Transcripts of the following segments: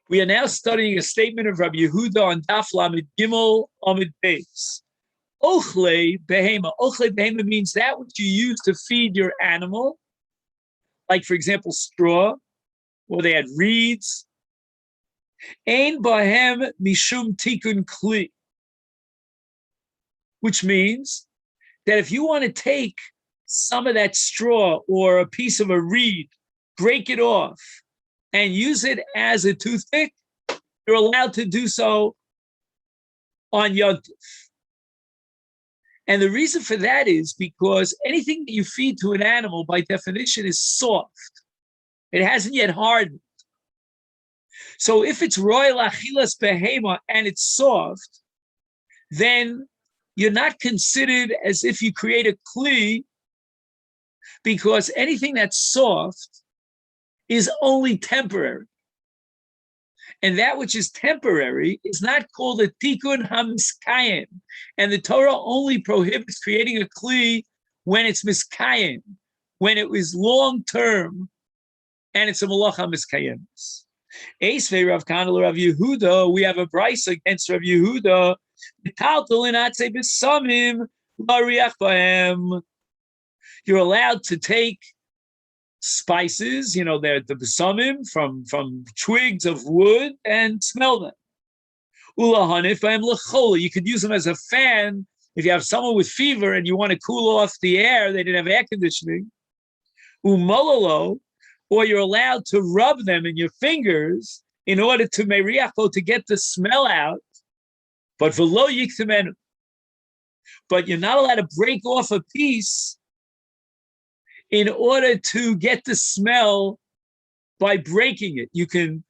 We are now studying a statement of Rabbi Yehuda on Daf Lamed Gimel Amid Beis. Ochle behema. Ochle behema means that which you use to feed your animal, like for example straw, or they had reeds. Ein bahem mishum tikun kli, which means that if you want to take some of that straw or a piece of a reed, break it off, and use it as a toothpick, you're allowed to do so on Yontif. And the reason for that is because anything that you feed to an animal, by definition, is soft. It hasn't yet hardened. So if it's royal achilas behema and it's soft, then you're not considered as if you create a kli, because anything that's soft is only temporary. And that which is temporary is not called a tikkun hamiskayim. And the Torah only prohibits creating a kli when it's miskayim, when it was long term, and it's a malacha miskayemis. Eisvei Rav Kanel Rav Yehuda, we have a brisa against Rav Yehuda. You're allowed to take spices, they're the besamim from twigs of wood, and smell them. You could use them as a fan if you have someone with fever and you want to cool off the air. They didn't have air conditioning. Umololo, or you're allowed to rub them in your fingers in order to meriacho, to get the smell out. But v'lo yiktemenu. But you're not allowed to break off a piece in order to get the smell by breaking it. You can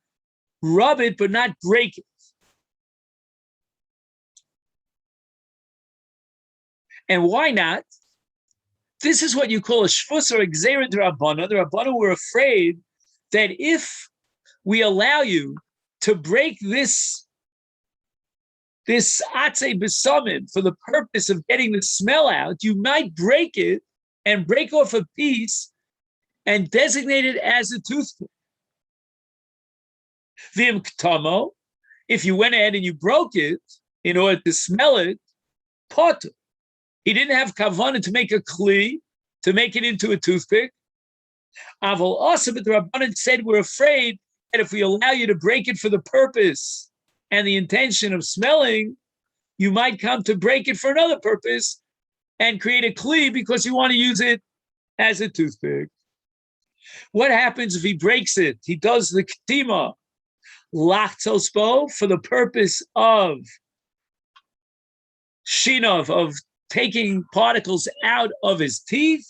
rub it, but not break it. And why not? This is what you call a shvus or a gzeira d'Rabbana. The Rabbana were afraid that if we allow you to break this atzei besamim for the purpose of getting the smell out, you might break it and break off a piece and designate it as a toothpick. Vim ktamo, if you went ahead and you broke it in order to smell it, potter. He didn't have kavanah to make a kli, to make it into a toothpick. Aval also, but the Rabbanan said, we're afraid that if we allow you to break it for the purpose and the intention of smelling, you might come to break it for another purpose and create a kli because you want to use it as a toothpick. What happens if he breaks it? He does the ktima, lachtzospo, for the purpose of shinov, of taking particles out of his teeth.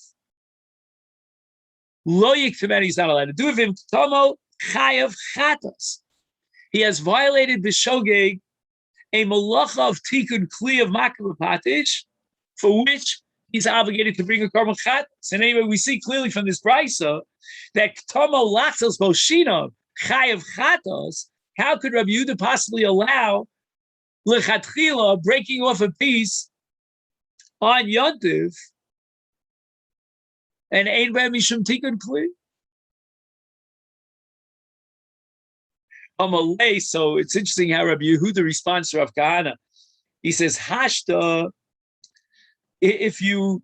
Lo yiktemen, he's not allowed to do it. Vim tomo chayav chatas. He has violated b'shogeg a malacha of tikkun kli of makav patish, for which he's obligated to bring a korban chatas. And anyway, we see clearly from this brisa that tomo lachtos boshina chayav chatas. How could Rabbi Yehuda possibly allow lechatchila breaking off a piece on Yontif and ein b'hem mishum tikkun kli? So it's interesting how Rabbi Yehuda responds to Rav Kahana. He says, Hashta, if you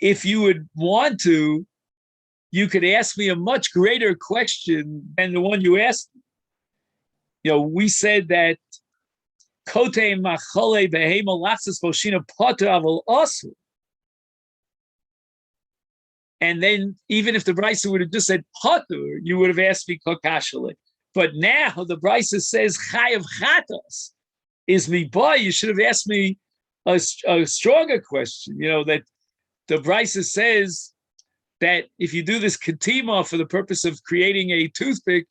would want to, you could ask me a much greater question than the one you asked me. We said that Kote machole behema lachzas boshina potter aval asu. And then, even if the brisa would have just said potter, you would have asked me kokashale. But now the brisa says chayav chatas is mi boy. You should have asked me a stronger question. That the brisa says that if you do this katima for the purpose of creating a toothpick,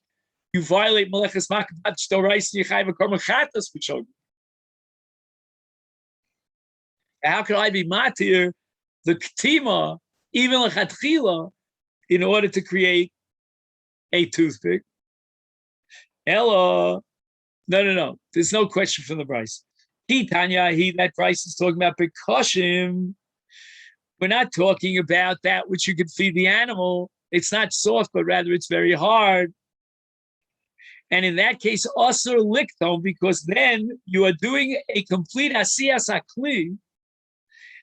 you violate maleches makabat shtorais yichayav korban chatas b'shogeg. How could I be matir the katima, even lechatchila, in order to create a toothpick? Ella, no. There's no question from the brisa. That brisa is talking about bekushim. We're not talking about that which you could feed the animal. It's not soft, but rather it's very hard. And in that case, asur likton, because then you are doing a complete asiyas hakli,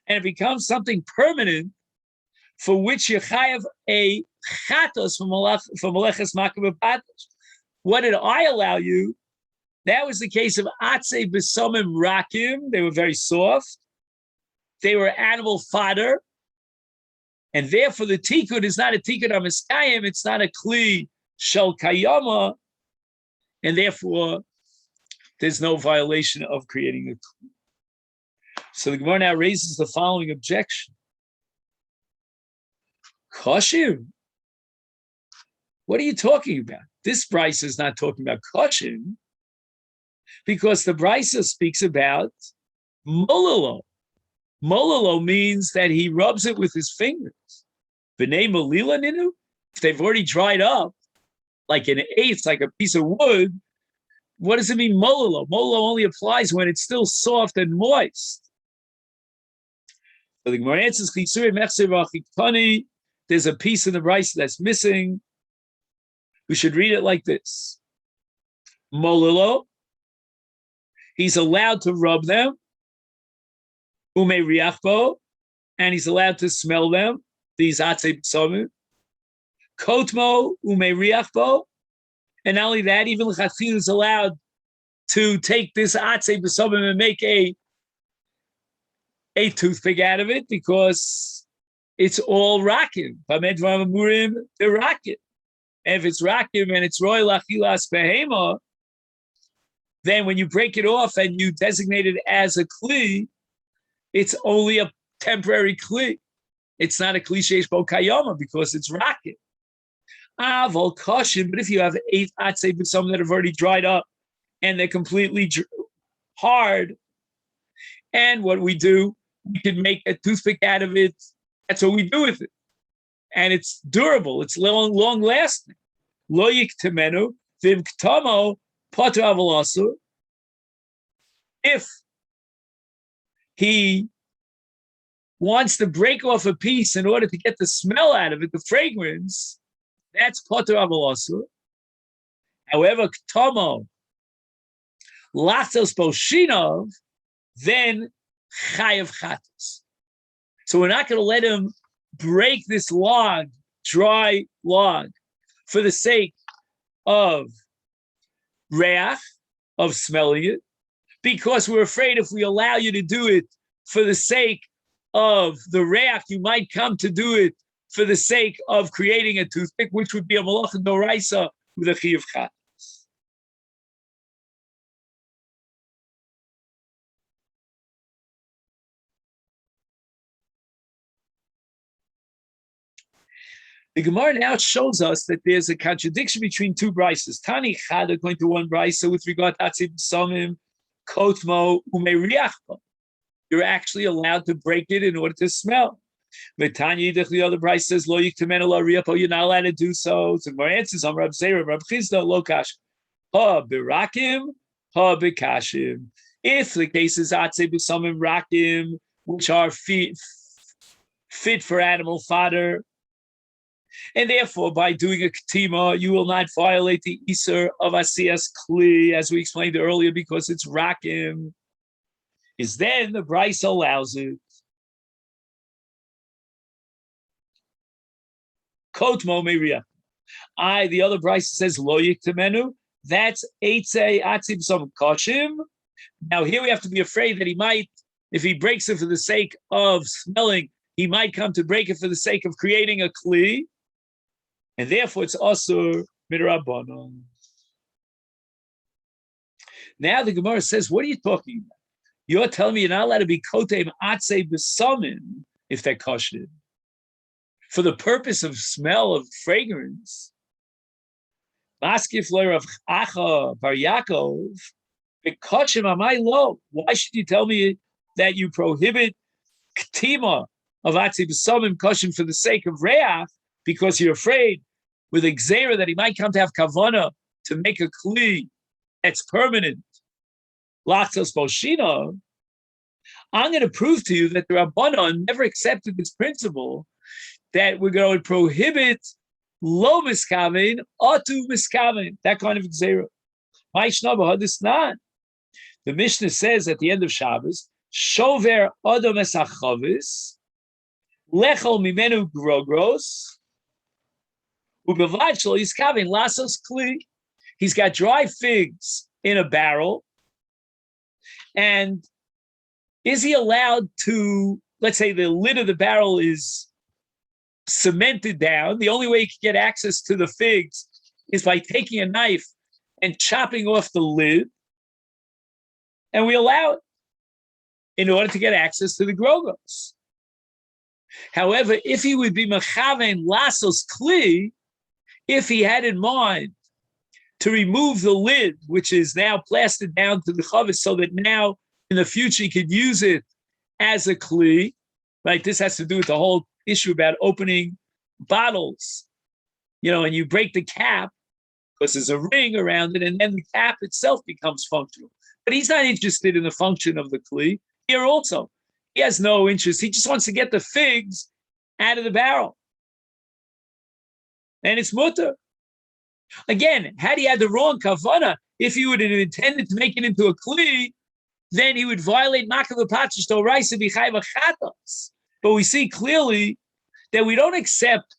and it becomes something permanent for which you have a chatos from maleches makom b'patosh. What did I allow you? That was the case of atzei b'somim rakim. They were very soft. They were animal fodder. And therefore the tikkun is not a tikkun amiskayim. It's not a kli shel kayama. And therefore there's no violation of creating a kli. So the Gemara now raises the following objection. Kashim? What are you talking about? This Beitza is not talking about kashim, because the Beitza speaks about mololo. Mololo means that he rubs it with his fingers. B'nei molila ninu, if they've already dried up, like an eighth, like a piece of wood, what does it mean mololo? Mololo only applies when it's still soft and moist. So the Gemara answers, there's a piece in the Beitza that's missing. We should read it like this. Mololo, he's allowed to rub them. Ume riachbo, and he's allowed to smell them. These atzei b'somim. Kotmo ume riachbo, and not only that, even l'chadchil is allowed to take this atzei b'somim and make a toothpick out of it, because it's all rakim. Pamed v'amamurim, they're rakim. And if it's rakim and it's roy lachilas behema, then when you break it off and you designate it as a kli, it's only a temporary kli. It's not a kli sheish bo kayama, because it's rakim. Avol kashim, but if you have 8 atzei b'somim that have already dried up and they're completely hard, and what we do, we can make a toothpick out of it. That's what we do with it. And it's durable. It's long lasting. Lo yiktemenu v'imktamo poter avol asur. If he wants to break off a piece in order to get the smell out of it, the fragrance, that's poter avol asur. However, ktamo lasos boshinov, then chayav chatos. So we're not going to let him break this log, dry log, for the sake of reach, of smelling it, because we're afraid if we allow you to do it for the sake of the reach, you might come to do it for the sake of creating a toothpick, which would be a malach doraisa with a chayav chatos. The Gemara now shows us that there's a contradiction between two Beitzas. Tani Chad, according to one Beitza, with regard to atzei b'somim, kotmo ume riachbo. You're actually allowed to break it in order to smell. But Tanya, the other Beitza says, lo yiktemenu lo riapo, you're not allowed to do so. So the Gemara answers, Rab Zera, Rab Chizda, lo kash. Ha birakim, ha bikashim. If the case is atzei b'somim rakim, which are fit for animal fodder, and therefore, by doing a ketima, you will not violate the iser of asiyas kli, as we explained earlier, because it's rakim. Is then the Beitza allows it. Kotmo meria. The other Beitza says lo yiktemenu. That's eitzei atzib some kashim. Now here we have to be afraid that he might, if he breaks it for the sake of smelling, he might come to break it for the sake of creating a kli. And therefore, it's asur midrabanan. Now the Gemara says, what are you talking about? You're telling me you're not allowed to be kotem atzei b'somim if they're kosher, for the purpose of smell, of fragrance. Maskif Rav Acha Bar Yaakov, b'koshem amai lo. Why should you tell me that you prohibit ktima of atzei b'somim kosher for the sake of reach, because you're afraid with a gzeira that he might come to have kavana to make a kli that's permanent. Lachtos boshina. I'm going to prove to you that the Rabbanon never accepted this principle that we're going to prohibit lo miskaven, atu miskaven, that kind of gzeira. The Mishnah says at the end of Shabbos, Shover Odom Esachavis, Lechol Mimenu Grogros, Ubevad Shlo Yiskavin Lasos Kli. He's got dry figs in a barrel, and is he allowed to, let's say the lid of the barrel is cemented down. The only way he can get access to the figs is by taking a knife and chopping off the lid. And we allow it in order to get access to the grogos. However, if he would be mechaven lasos kli, if he had in mind to remove the lid, which is now plastered down to the chavis, so that now in the future he could use it as a kli, right? This has to do with the whole issue about opening bottles, and you break the cap because there's a ring around it, and then the cap itself becomes functional. But he's not interested in the function of the kli. Here also, he has no interest. He just wants to get the figs out of the barrel. And it's mutter. Again, had he had the wrong kavana, if he would have intended to make it into a kli, then he would violate makav pachish doraisa b'chayv achatos. But we see clearly that we don't accept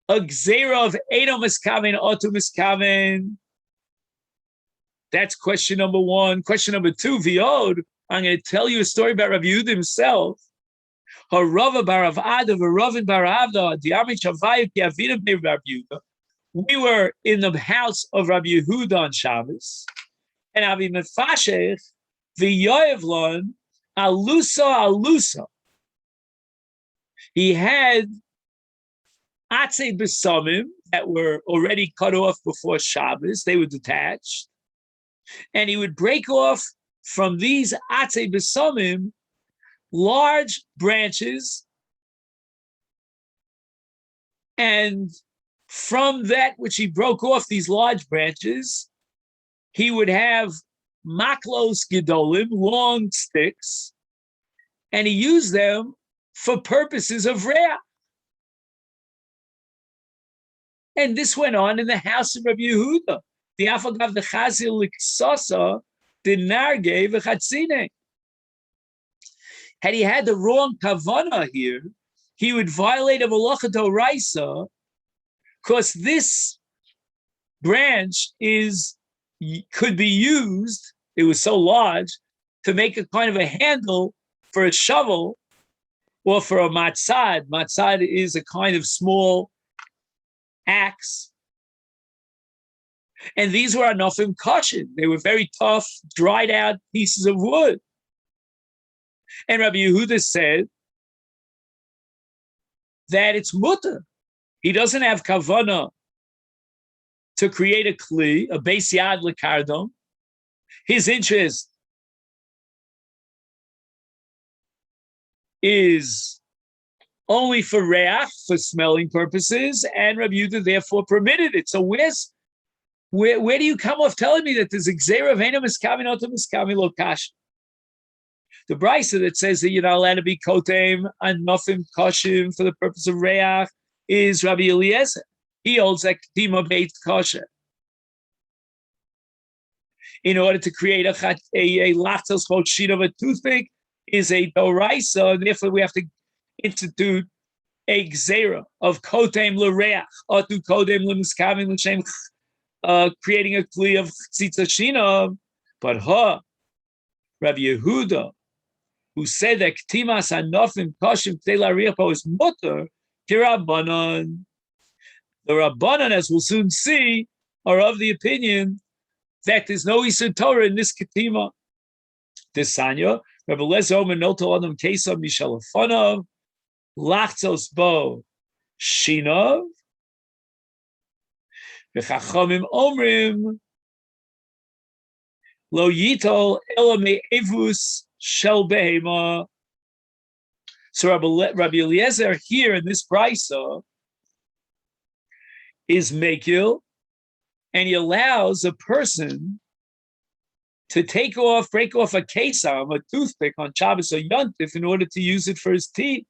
a gzera of eino miskaven, otu miskaven. That's question number one. Question number two, Viod, I'm going to tell you a story about Rabbi Yehuda himself. Harava barav Ada, Varavin baravda, Diami Chavayu ki avidim be Rabbi Yehuda. We were in the house of Rabbi Yehuda on Shabbos, and Avi Mefashech, V'yoyevlon, alusa. He had atzei besamim that were already cut off before Shabbos. They were detached. And he would break off from these atzei besamim large branches, and from that which he broke off these large branches, he would have maklos gedolim, long sticks, and he used them for purposes of reah. And this went on in the house of Rabbi Yehuda. The afagav the chazil liksasa dinarge v'chatzine. Had he had the wrong kavana here, he would violate a malacha doraisa, because this branch could be used. It was so large to make a kind of a handle for a shovel or for a matzad. Matzad is a kind of small axe. And these were anofim kashin. They were very tough, dried out pieces of wood. And Rabbi Yehuda said that it's mutter. He doesn't have kavana to create a kli, a beis yad lekardom. His interest is only for reach, for smelling purposes, and Rabbi Yehuda therefore permitted it. So where do you come off telling me that there's a gzera of eino miskamin oto miskamin lo kash? The brisa that says that you're not allowed to be kotem and nofim kashim for the purpose of reach is Rabbi Eliezer. He holds that kedima beit kosher. In order to create a lachtos chot sheet of a toothpick is a doraisa, and therefore we have to institute a gzera of kotem l'reach, otu kotem l'miskavim l'shem, creating a kli of tzitza shina. But Rabbi Yehuda, who said that ktimas hanofim kashim k'dei la'riach is mutter, kirabbanan. The Rabbanan, as we'll soon see, are of the opinion that there's no Isur Torah in this ketima. This Sanya, Rabbi Lezer Omer Noto Adam Kesa Mishalafonov, Lachtzos Bo Shinov, V'chachamim Omrim, Lo Yitol Ela Me'evus Shel Behema. So Rabbi Eliezer here in this brisa is Mekil, and he allows a person to break off a kesam, a toothpick on Shabbos or Yontif in order to use it for his teeth.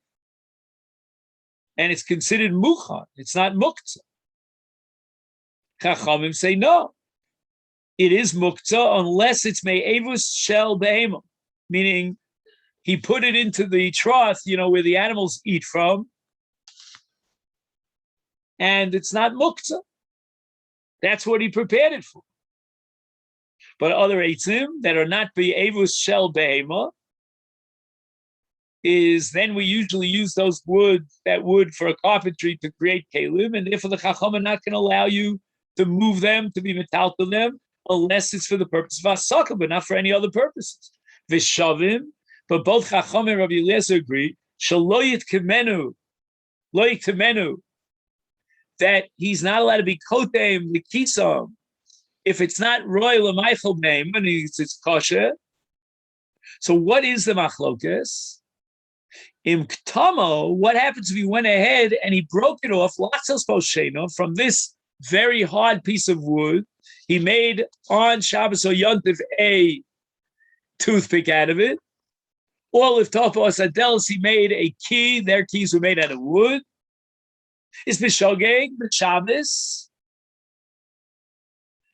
And it's considered mukhan. It's not muktzah. Chachamim say no. it is muktzah unless it's me'evus shel behema, meaning he put it into the trough, where the animals eat from, and it's not muktzah. That's what he prepared it for. But other eitzim that are not be'evus shel behema, is then we usually use that wood for a carpentry to create kelim, and therefore the chacham are not going to allow you to move them, to be metaltal them, unless it's for the purpose of asaka, but not for any other purposes. Vishavim, but both chacham and Rabbi Eliezer agree, shaloyit kemenu, that he's not allowed to be kotem the kisam if it's not royal l'maychel name, and it's kosher. So what is the machlokes? Im ktamo, what happens if he went ahead and he broke it off from this very hard piece of wood? He made on Shabbos or Yontif a toothpick out of it. Or if Topos Adelis, he made a key. Their keys were made out of wood. Is b'shogeg b'Shabbos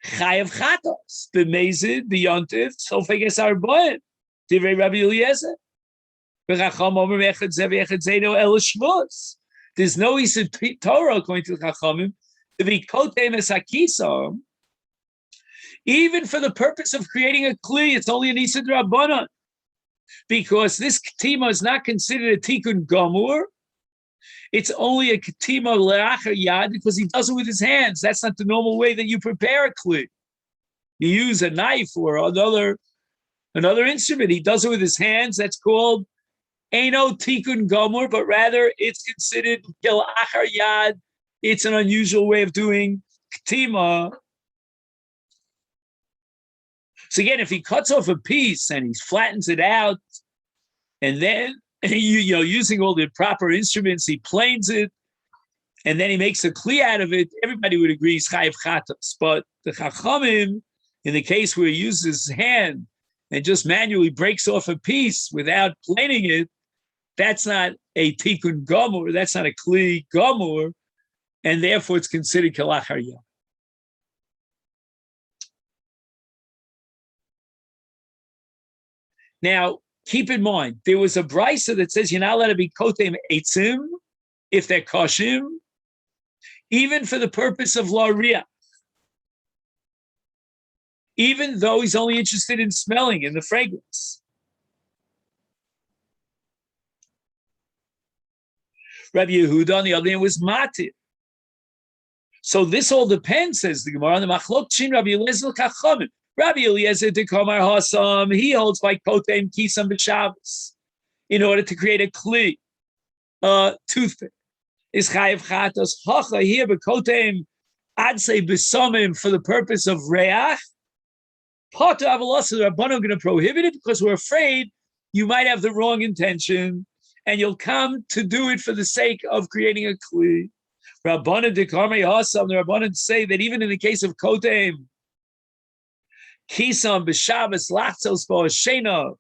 chayav chatos b'mezid b'Yontif sofeges arboim divrei Rabbi Eliezer. There's no Isur Torah according to the Chachamim to be kotem es hakisam, even for the purpose of creating a kli. It's only an Isur Rabbanan, because this ketima is not considered a tikkun gamur. It's only a ketima le'achar yad because he does it with his hands. That's not the normal way that you prepare a kli. You use a knife or another instrument. He does it with his hands. That's called Eino Tikkun Gomor, but rather it's considered Kil Achar Yad. It's an unusual way of doing Ktima. So again, if he cuts off a piece and he flattens it out, and then using all the proper instruments, he planes it, and then he makes a kli out of it, everybody would agree he's chayiv chatos. But the Chachamim, in the case where he uses his hand and just manually breaks off a piece without planing it, that's not a tikkun gomor, that's not a kli gomor, and therefore it's considered kalachar yom. Now, keep in mind, there was a brisa that says you're not allowed to be kotem eitzim if they're koshim, even for the purpose of laria, even though he's only interested in smelling, in the fragrance. Rabbi Yehuda, on the other hand, was matir. So this all depends, says the Gemara, on the machlok shin Rabbi Eliezer Chachamim. Rabbi Eliezer de Komar Hasam, he holds by kotem kisam b'Shabbos in order to create a kli, toothpick. Is chayiv chatos hacha here b'kotem adse b'samim for the purpose of reach. Potter avalasa, the Rabbanon are going to prohibit it because we're afraid you might have the wrong intention and you'll come to do it for the sake of creating a kli. Rabbanon de Komar Hasam, the Rabbanon say that even in the case of kotem Kisam b'Shabbos lachzos b'Hashenov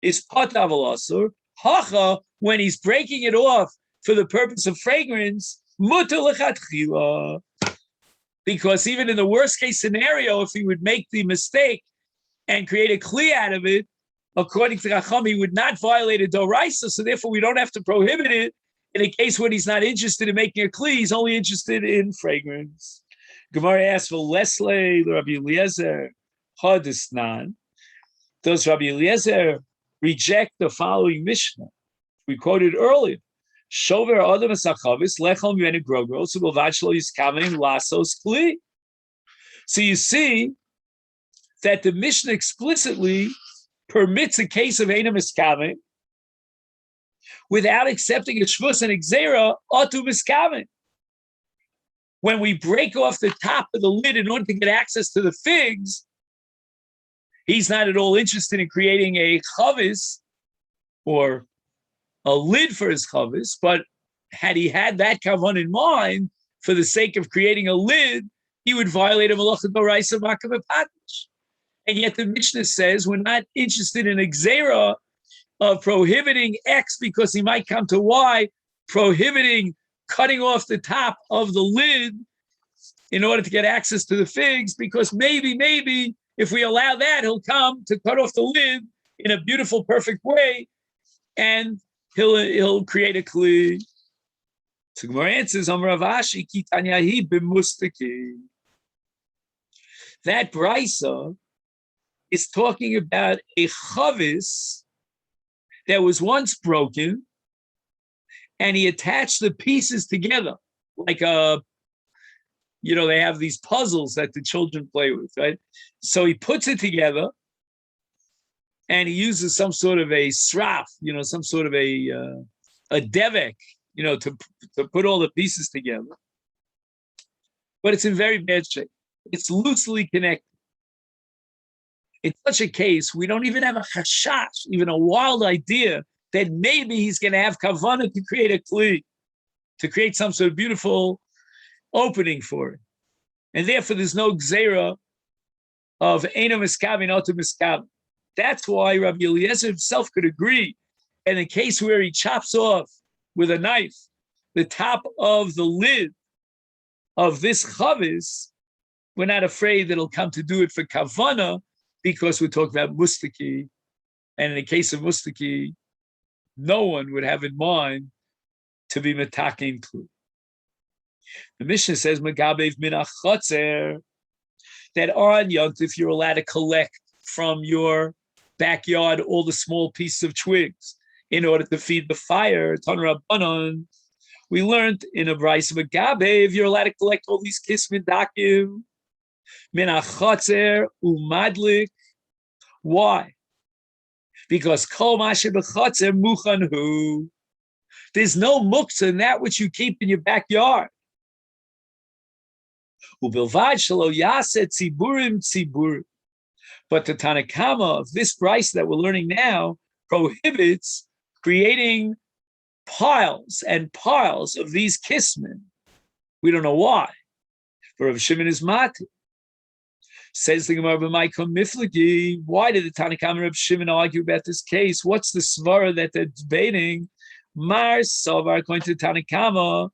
is potav alasur. Hacha, when he's breaking it off for the purpose of fragrance, mutar lechatchila. Because even in the worst case scenario, if he would make the mistake and create a kli out of it, according to Chacham, he would not violate a doraisa, so therefore we don't have to prohibit it. In a case when he's not interested in making a kli, he's only interested in fragrance. Gemara asks for Leslie, Rabbi Eliezer. Hadisnan. Does Rabbi Eliezer reject the following Mishnah we quoted earlier? Shover adam esachavis lechol mivenu grogros u'bilvad shelo yiskaven lasos kli. So you see that the Mishnah explicitly permits a case of einam miskaven without accepting a shvus and exera atu miskaven. When we break off the top of the lid in order to get access to the figs, he's not at all interested in creating a chavis or a lid for his chavis, but had he had that kavan in mind for the sake of creating a lid, he would violate a malacha d'oraisa makav patish. And yet the Mishnah says we're not interested in a gzera of prohibiting X because he might come to Y, prohibiting cutting off the top of the lid in order to get access to the figs, because maybe, if we allow that, he'll come to cut off the lid in a beautiful, perfect way, and he'll create a kli. So Gemara answers, Amar Rav Ashi, ki tanyahi b'mustaki. That brisa is talking about a chavis that was once broken, and he attached the pieces together like they have these puzzles that the children play with, right? So he puts it together, and he uses some sort of a sraf, some sort of a devek, to put all the pieces together. But it's in very bad shape. It's loosely connected. In such a case, we don't even have a chashash, even a wild idea that maybe he's going to have kavanah to create a kli, to create some sort of beautiful opening for it. And therefore, there's no gzera of eino miskavin otu miskavin. That's why Rabbi Eliezer himself could agree. In a case where he chops off with a knife the top of the lid of this chavis, we're not afraid that he'll come to do it for kavanah, because we're talking about mustaki. And in the case of mustaki, no one would have in mind to be metakin kli. The Mishnah says, Megabev min achotzer, that on Yontif you're allowed to collect from your backyard all the small pieces of twigs in order to feed the fire. Tan Rabbanon, we learned in a brayso Megabev you're allowed to collect all these kismin dakim min achotzer umadlik. Why? Because kol mashe b'chotzer muchanhu. There's no muktzah in that which you keep in your backyard. Ubilvad shelo yaset tziburim tziburim. But the Tanakama of this brayso that we're learning now prohibits creating piles and piles of these kismin. We don't know why. For Rav Shimon is mati. Says the Gemara, Miflagi, why did the Tanakama and Rav Shimon argue about this case? What's the svara that they're debating? Mar Savar, according to the Tanakama,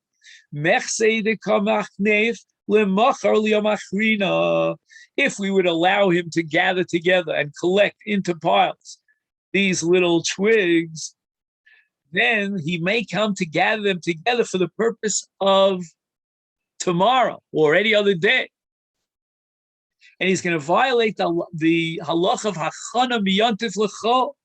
if we would allow him to gather together and collect into piles these little twigs, then he may come to gather them together for the purpose of tomorrow or any other day. And he's going to violate the halach of hachana miyantif l'chol.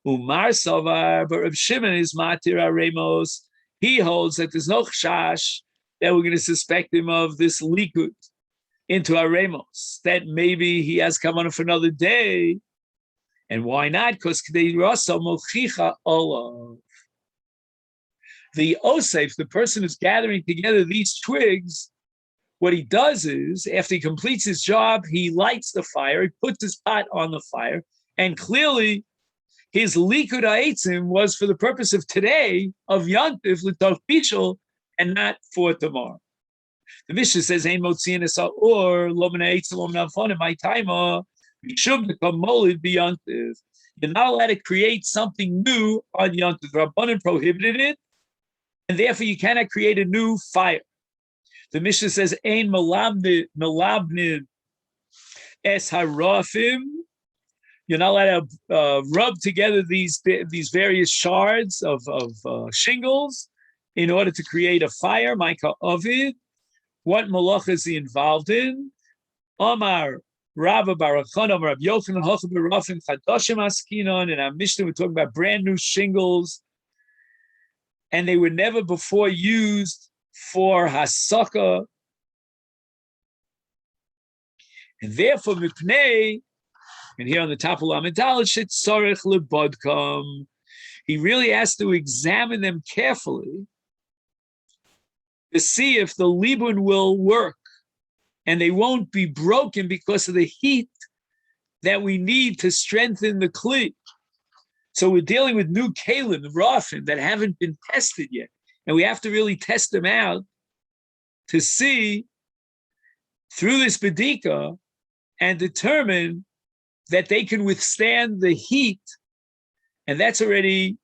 Umar savar, but Reb Shimon is matir aremos. He holds that there's no chash that we're going to suspect him of this likut into aremos, that maybe he has come on for another day. And why not? Because the osef, the person who's gathering together these twigs, what he does is, after he completes his job, he lights the fire, he puts his pot on the fire, and clearly his likud ha'etzim was for the purpose of today, of Yantif, l'tov pichel, and not for tomorrow. The Mishnah says, "Ein motziin es ha'or, lo min ha'etzim, lo min ha'afon, in my time, mishum dekam molid b'Yantif." You're not allowed to create something new on Yantif. Rabbanan prohibited it, and therefore you cannot create a new fire. The Mishnah says, "Ein melabnin es harafim." You're not allowed to rub together these various shards of shingles in order to create a fire. Micah Ovid. What malach is he involved in? Omar Rava Barachon, Omar Rab Yochanan, Hocha Barafim Chadashim Askinon. In our Mishnah, we're talking about brand new shingles, and they were never before used for hasaka, and therefore mipnei, and here on the top of Lamed Daled, shit sarich lebodkam, he really has to examine them carefully to see if the libun will work, and they won't be broken because of the heat that we need to strengthen the kli. So we're dealing with new kalim, rafim, that haven't been tested yet. And we have to really test them out to see through this bedika and determine that they can withstand the heat. And that's already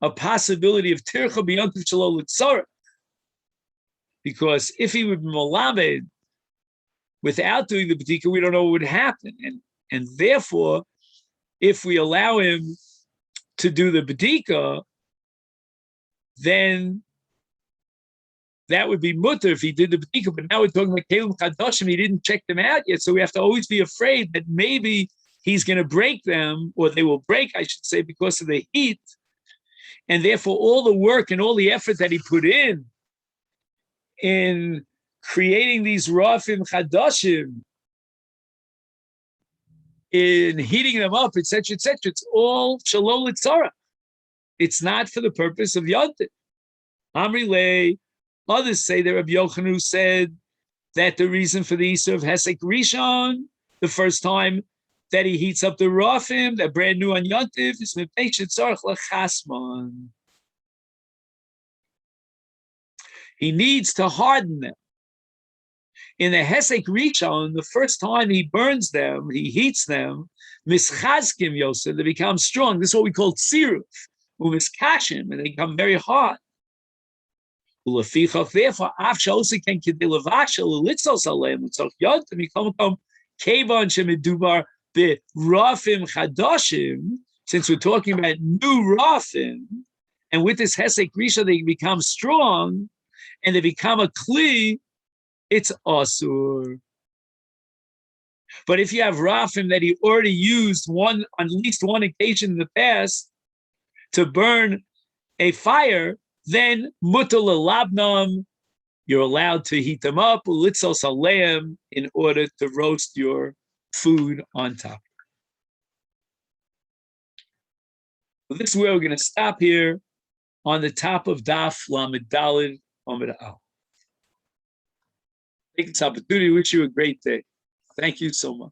a possibility of tircha b'yantiv shelo l'tzarech. because if he would be Malamed without doing the Badika, we don't know what would happen. And therefore, if we allow him to do the Badika, then that would be mutter if he did the Badika. But now we're talking about Kalim Chadashim, he didn't check them out yet. So we have to always be afraid that maybe he's going to break them, or they will break, I should say, because of the heat. And therefore, all the work and all the effort that he put in creating these Rafim Chadashim, in heating them up, etc., etc., it's all Shalom Litzara. It's not for the purpose of Yontif. Amri Lei, others say that Rabbi Yochanan said that the reason for the Easter of Hesek Rishon, the first time that he heats up the Rafim, that brand new on Yontif, is Mipnei Shetzarech Lachasman. He needs to harden them. In the Hesek Rishon, the first time he burns them, he heats them, Mischazkim Yosef, they become strong. This is what we call Tziruf, Umiskashim, and they become very hard. Therefore, after also can Kedilavash, Litzos Alem, Litzos Yontim, he come Kevan Shemidubar, the Rafim Chadashim, since we're talking about new Rafim, and with this Hesek Rishon, they become strong, and they become a Kli, it's Asur. But if you have Rafim that he already used on at least one occasion in the past to burn a fire, then Mutal Labnam, you're allowed to heat them up, Litzos Aleim, in order to roast your food on top. So this is where we're going to stop here on the top of Daf Lamed Daled Amud Al. Take this opportunity to wish you a great day. Thank you so much.